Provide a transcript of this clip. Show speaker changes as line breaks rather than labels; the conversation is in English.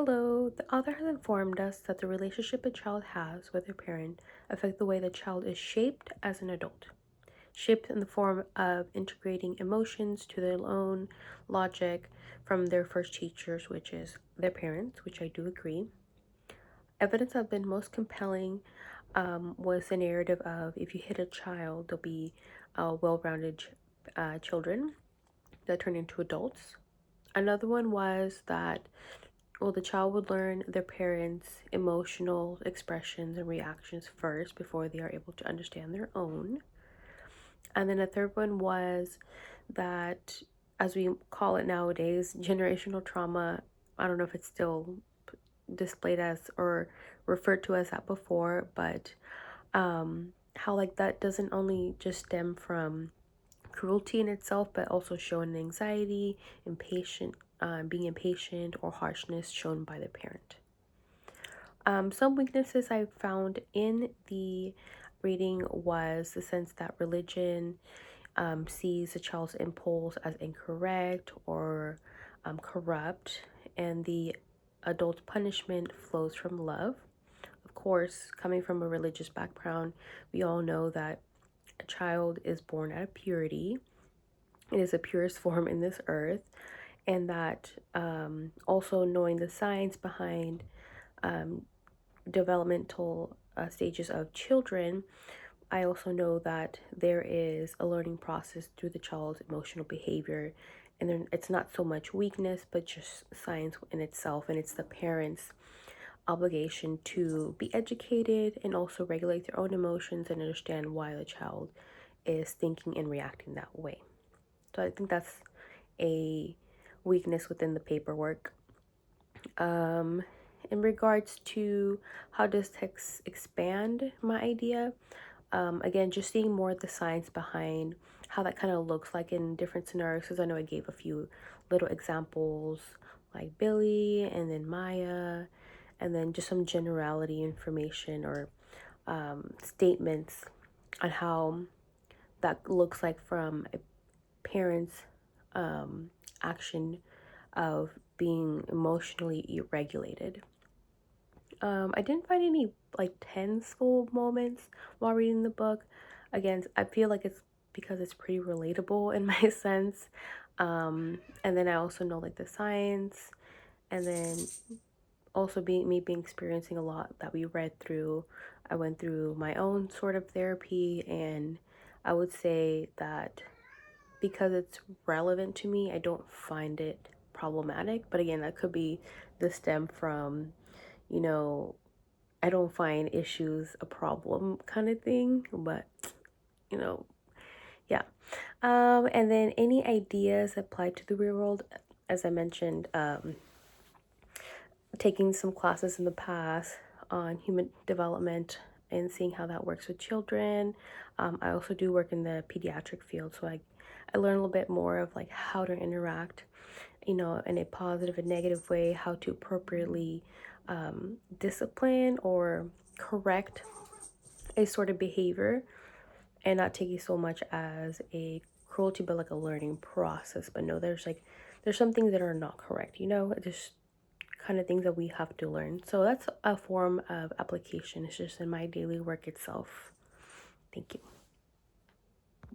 Hello, the author has informed us that the relationship a child has with their parent affect the way the child is shaped as an adult. Shaped in the form of integrating emotions to their own logic from their first teachers, which is their parents, which I do agree. Evidence that have been most compelling was the narrative of if you hit a child, they'll be well-rounded children that turn into adults. Another one was that the child would learn their parents' emotional expressions and reactions first before they are able to understand their own. And then a third one was that, as we call it nowadays, generational trauma. I don't know if it's still displayed as or referred to as that before, but how like that doesn't only just stem from cruelty in itself, but also showing anxiety, being impatient, or harshness shown by the parent. Some weaknesses I found in the reading was the sense that religion sees a child's impulse as incorrect or corrupt, and the adult punishment flows from love. Of course, coming from a religious background, we all know that a child is born out of purity. It is the purest form in this earth, and that also knowing the science behind um, developmental stages of children, I also know that there is a learning process through the child's emotional behavior, and then it's not so much weakness, but just science in itself, and it's the parents' obligation to be educated and also regulate their own emotions and understand why the child is thinking and reacting that way. So I think that's a weakness within the paperwork. Um, in regards to how does text expand my idea, again, just seeing more of the science behind how that kind of looks like in different scenarios. Because I know I gave a few little examples like Billy and then Maya, and then just some generality information or statements on how that looks like from a parent's action of being emotionally regulated. I didn't find any like tenseful moments while reading the book. Again, I feel like it's because it's pretty relatable in my sense. And then I also know like the science, and then also being experiencing a lot that we read through. I went through my own sort of therapy, and I would say that because it's relevant to me, I don't find it problematic. But again, that could be the stem from, you know, I don't find issues a problem kind of thing, but you know, yeah. And then any ideas applied to the real world, as I mentioned, taking some classes in the past on human development and seeing how that works with children. I also do work in the pediatric field, so I learn a little bit more of like how to interact, in a positive and negative way, how to appropriately discipline or correct a sort of behavior and not take it so much as a cruelty but like a learning process. But no, there's some things that are not correct, just kind of things that we have to learn. So that's a form of application. It's just in my daily work itself. Thank you.